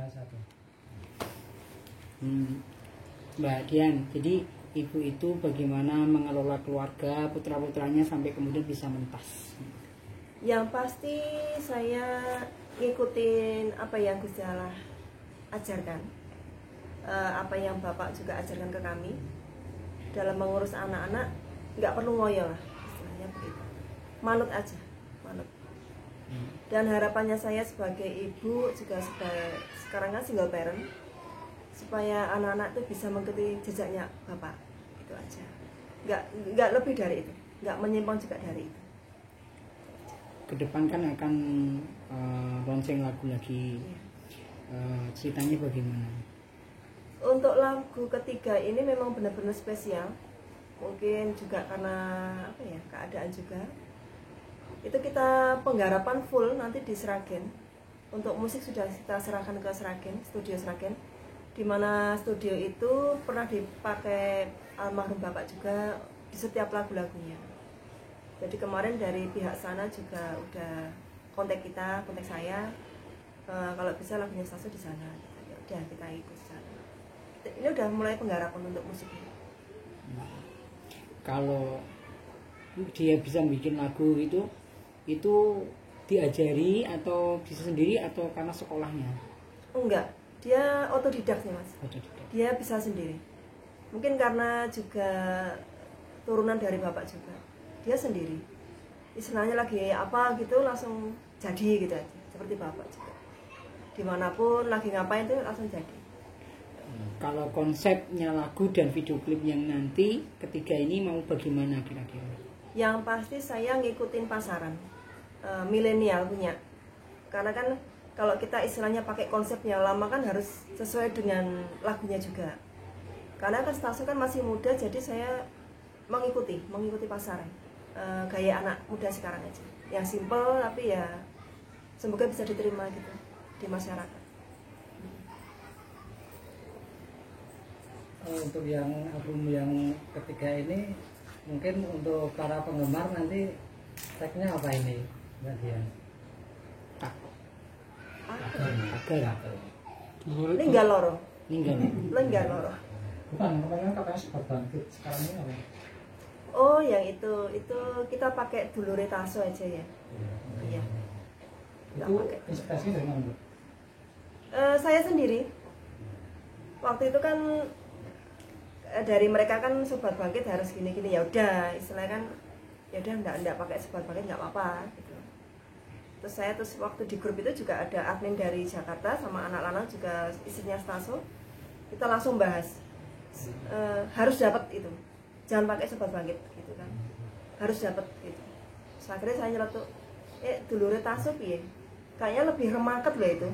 salah satu. Mbak Dian, jadi ibu itu bagaimana mengelola keluarga putra-putranya sampai kemudian bisa mentas? Yang pasti saya ngikutin apa yang Gusti Allah ajarkan, apa yang Bapak juga ajarkan ke kami dalam mengurus anak-anak. Nggak perlu ngoyo lah, istilahnya begitu. Manut aja, manut. Dan harapannya saya sebagai ibu juga sekarang kan single parent, supaya anak-anak itu bisa mengikuti jejaknya Bapak, itu aja. Nggak lebih dari itu, nggak menyimpang juga dari itu. Ke depan kan akan lonceng lagu lagi, ceritanya bagaimana? Untuk lagu ketiga ini memang benar-benar spesial, mungkin juga karena apa ya, keadaan juga. Itu kita penggarapan full nanti di Sragen. Untuk musik sudah kita serahkan ke Sragen, studio Sragen, di mana studio itu pernah dipakai almarhum Bapak juga di setiap lagu-lagunya. Jadi kemarin dari pihak sana juga udah kontak saya, kalau bisa lagunya Saso di sana. Ya udah, kita ikut sana. Ini udah mulai penggarapan untuk musiknya. Kalau dia bisa bikin lagu itu diajari atau bisa sendiri atau karena sekolahnya? Enggak, dia otodidak sih Mas. Otodidak. Dia bisa sendiri. Mungkin karena juga turunan dari Bapak juga. Dia sendiri. Istilahnya lagi apa gitu langsung jadi gitu aja. Seperti Bapak juga. Dimanapun lagi ngapain tuh langsung jadi. Kalau konsepnya lagu dan video klip yang nanti ketiga ini mau bagaimana kira-kira? Yang pasti saya ngikutin pasaran, milenial punya. Karena kan kalau kita istilahnya pakai konsepnya lama kan harus sesuai dengan lagunya juga. Karena kan Staso kan masih muda, jadi saya mengikuti pasaran, gaya anak muda sekarang aja. Yang simple tapi ya semoga bisa diterima gitu di masyarakat. Untuk yang album yang ketiga ini mungkin untuk para penggemar nanti tagnya apa ini, Mbak Dian? Agar. Linggal loro. Linggal loro. Bukan, kemarin katanya Sobat Bangkit, sekarang ini apa? Oh, yang itu kita pakai Dulure Taso aja ya. Iya. Itu inspirasi dari mana, Bu? Saya sendiri. Waktu itu kan dari mereka kan Sobat Bangkit harus gini-gini, ya udah istilahnya kan ya udah enggak pakai Sobat Bangkit enggak apa-apa gitu. Terus saya waktu di grup itu juga ada admin dari Jakarta sama anak lanang juga istrinya Staso. Kita langsung bahas harus dapat itu. Jangan pakai Sobat Bangkit gitu kan. Harus dapat gitu. Terus akhirnya saya nyeletuk Dulure Taso piye? Kayaknya lebih remaket loh itu.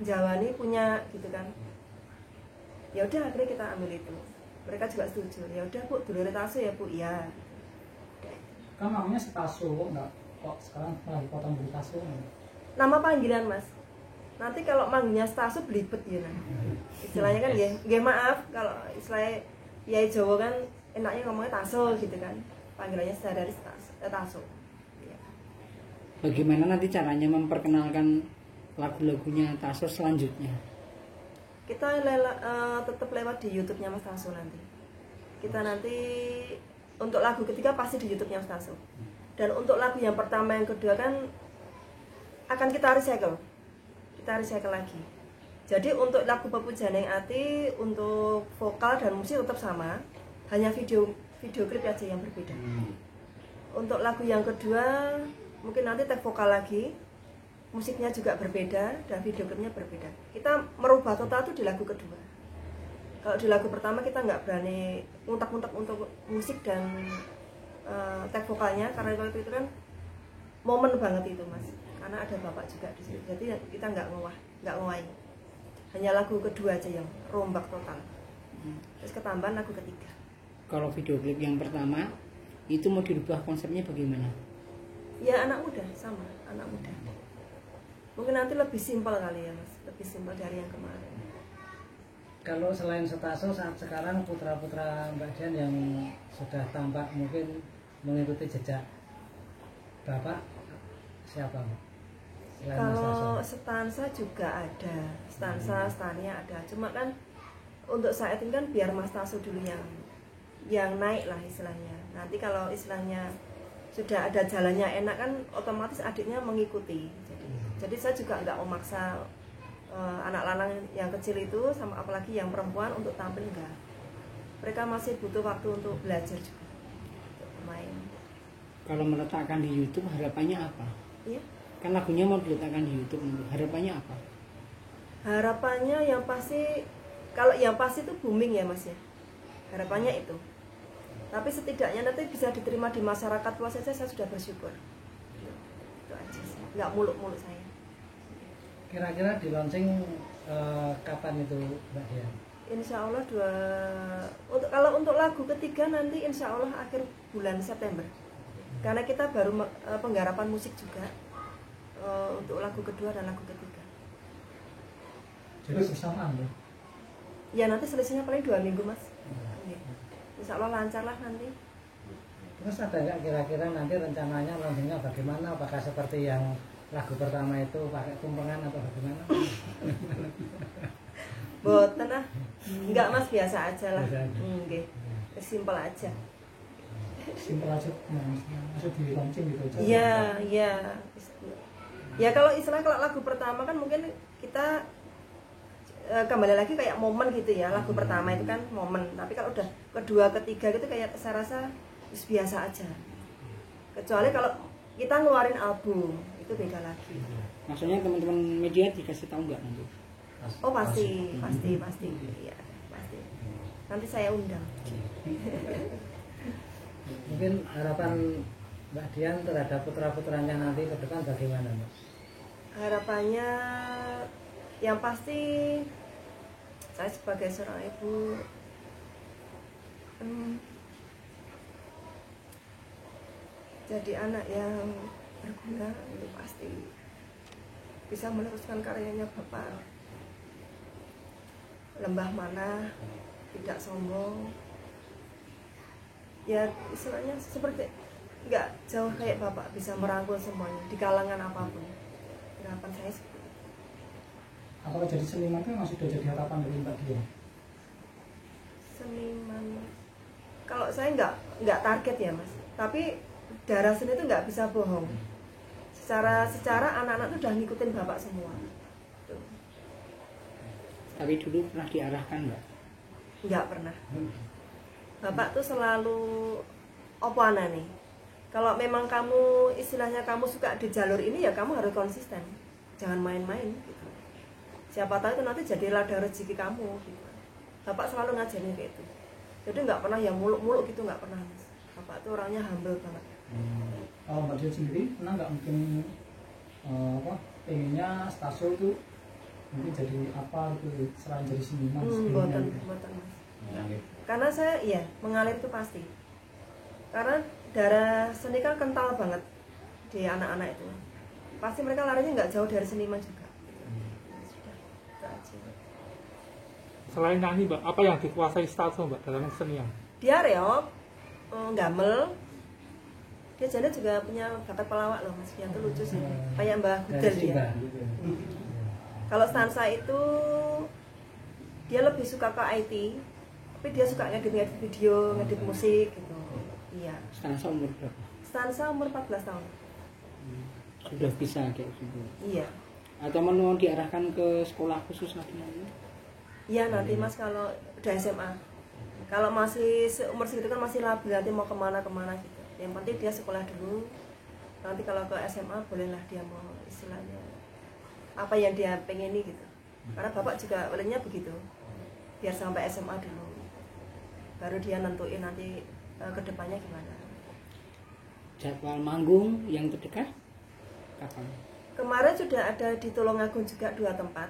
Jawani punya gitu kan. Ya udah akhirnya kita ambil itu. Mereka juga setuju. Ya udah Bu, Dulure Taso ya Bu, iya. Kan namanya Staso, kok sekarang malah dipotong jadi Taso? Nama panggilan Mas. Nanti kalau manggilnya Staso belibet ya nah. Istilahnya kan ya maaf kalau istilahnya Yai Jawa kan enaknya ngomongnya Taso gitu kan. Panggilannya sehari-hari Taso. Ya. Bagaimana nanti caranya memperkenalkan lagu-lagunya Taso selanjutnya? Kita tetap lewat di YouTube-nya Mas Taso nanti. Kita nanti untuk lagu ketiga pasti di YouTube-nya Mas Taso. Dan untuk lagu yang pertama yang kedua kan akan kita recycle. Kita recycle lagi. Jadi untuk lagu Pepujaneng Ati untuk vokal dan musik tetap sama, hanya video klip aja yang berbeda. Untuk lagu yang kedua mungkin nanti tag vokal lagi, musiknya juga berbeda dan video klipnya berbeda. Kita merubah total itu di lagu kedua. Kalau di lagu pertama kita nggak berani nguntak-nguntak untuk musik dan tag vokalnya karena waktu itu kan momen banget itu Mas. Karena ada Bapak juga di situ. Jadi kita nggak ngowain. Hanya lagu kedua aja yang rombak total. Terus ketambahan lagu ketiga. Kalau video klip yang pertama itu mau dirubah konsepnya bagaimana? Ya anak muda sama, anak muda. Mungkin nanti lebih simpel kali ya Mas, lebih simpel dari yang kemarin. Kalau selain Staso saat sekarang putra-putra Mbak Dian yang sudah tampak mungkin mengikuti jejak Bapak siapa, Bu? selain Mas Taso? Kalau stansa juga ada, stansa-stannya ada. Cuma kan untuk saat ini kan biar Mas Taso dulu yang naik lah istilahnya. Nanti kalau istilahnya sudah ada jalannya enak kan otomatis adiknya mengikuti. Jadi saya juga nggak memaksa anak lanang yang kecil itu sama apalagi yang perempuan untuk tampil, enggak. Mereka masih butuh waktu untuk belajar juga, untuk bermain. Kalau meletakkan di YouTube harapannya apa? Iya. Kan lagunya mau diletakkan di YouTube, harapannya apa? Harapannya yang pasti, kalau yang pasti itu booming ya Mas ya. Harapannya itu. Tapi setidaknya nanti bisa diterima di masyarakat luas saja saya sudah bersyukur. Itu aja sih. Nggak muluk-muluk saya. Kira-kira di launching kapan itu Mbak Dian? Insya Allah kalau untuk lagu ketiga nanti insya Allah akhir bulan September. Karena kita baru penggarapan musik juga untuk lagu kedua dan lagu ketiga. Jadi bersamaan ya? Ya nanti selisihnya paling 2 minggu Mas. Insya Allah lancar lah nanti. Terus ada nggak kira-kira nanti rencananya launchingnya bagaimana? Apakah seperti yang lagu pertama itu pakai tumpengan atau bagaimana? Boten ah. Enggak Mas, biasa aja lah. Biasa aja. Nggih. Simpel aja. Simpel aja, maksud di launching gitu aja. Iya, iya. Ya kalau lagu pertama kan mungkin kita kembali lagi kayak momen gitu ya. Lagu pertama itu kan momen. Tapi kalau udah kedua, ketiga gitu kayak saya rasa biasa aja. Kecuali kalau kita ngeluarin album itu beda lagi. Maksudnya teman-teman media dikasih tahu nggak nanti? Oh pasti. Iya, pasti. Nanti saya undang. Mungkin harapan Mbak Dian terhadap putra-putranya nanti ke depan bagaimana Mbak? Harapannya yang pasti saya sebagai seorang ibu jadi anak yang berguna itu pasti bisa meneruskan karyanya Bapak. Lembah mana, tidak sombong. Ya istilahnya seperti nggak jauh kayak Bapak, bisa merangkul semuanya di kalangan apapun. Harapan saya seperti itu. Apakah jadi seniman itu masih sudah jadi harapan dari Mbak Dian? Seniman, kalau saya nggak target ya Mas, tapi darah seni itu nggak bisa bohong. Secara anak-anak itu udah ngikutin Bapak semua. Tuh. Tapi dulu pernah diarahkan nggak? Nggak pernah. Bapak tuh selalu opo nih. Kalau memang kamu istilahnya kamu suka di jalur ini ya kamu harus konsisten. Jangan main-main gitu. Siapa tahu itu nanti jadi ladang rezeki kamu gitu. Bapak selalu ngajarin kayak itu. Jadi nggak pernah yang muluk-muluk gitu, nggak pernah Mas. Bapak tuh orangnya humble banget. Kalau Mbak Dian sendiri pernah nggak mungkin pengennya Staso itu mungkin jadi apa gitu selain jadi seniman? Boten Mas. Karena saya mengalir itu pasti. Karena darah seni kan kental banget di anak-anak itu. Pasti mereka larinya nggak jauh dari seniman juga. Sudah, itu aja. Selain nyanyi Mbak, apa yang dikuasai Staso Mbak dalam kesenian? Dia reok, gamel. Dia jadi juga punya bakat pelawak loh Mas. Dia tuh lucu sih. Kayak Mbah Gudel dia. Kalau stansa itu dia lebih suka ke IT, tapi dia suka ngedit video, ngedit musik gitu. Iya. Stansa umur berapa? Stansa umur 14 tahun. Sudah bisa kayak gitu. Iya. Atau mau diarahkan ke sekolah khusus lagi nanti? Iya nanti Mas kalau udah SMA. Kalau masih umur segitu kan masih labil nanti mau kemana gitu. Yang penting dia sekolah dulu. Nanti kalau ke SMA bolehlah dia mau istilahnya apa yang dia pengini gitu. Karena Bapak juga olehnya begitu. Biar sampai SMA dulu. Baru dia nentuin nanti kedepannya gimana. Jadwal manggung yang terdekat kapan? Kemarin sudah ada di Tulungagung juga 2 tempat.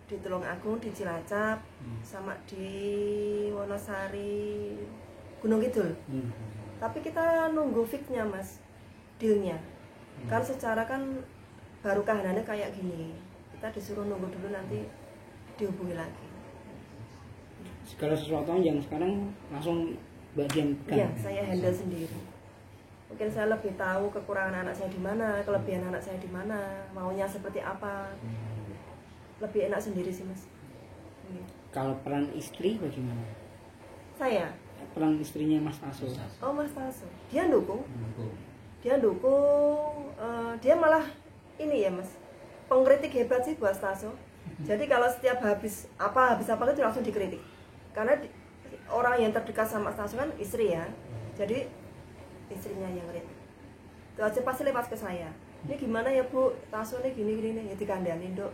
Di Tulungagung, di Cilacap, sama di Wonosari, Gunung Kidul. Tapi kita nunggu fix-nya Mas, deal-nya. Kan secara kan baru kahanannya kayak gini. Kita disuruh nunggu dulu nanti dihubungi lagi. Segala sesuatu yang sekarang langsung Mbak Dian pegang. Iya, saya handle sendiri. Mungkin saya lebih tahu kekurangan anak saya di mana, kelebihan anak saya di mana, maunya seperti apa. Lebih enak sendiri sih Mas. Kalau peran istri bagaimana? Saya, Peran istrinya Mas Taso. oh Mas Taso, dia dukung, dia malah ini ya Mas, pengkritik hebat sih buat Taso. Jadi kalau setiap habis apa itu langsung dikritik, karena orang yang terdekat sama Mas Taso kan istri ya, jadi istrinya yang kritik. Itu aja pasti lewat ke saya. Ini gimana ya Bu, Taso nih gini ya dikandani Dok.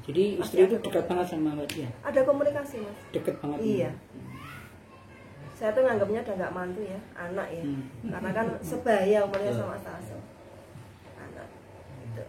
Jadi istri itu dekat banget sama Mbak Dian. Ada komunikasi Mas. Dekat banget. Iya. Saya tuh nganggapnya udah nggak mantu ya, anak ya. Karena kan sebaya umurnya sama Mas Taso. Anak. Gitu.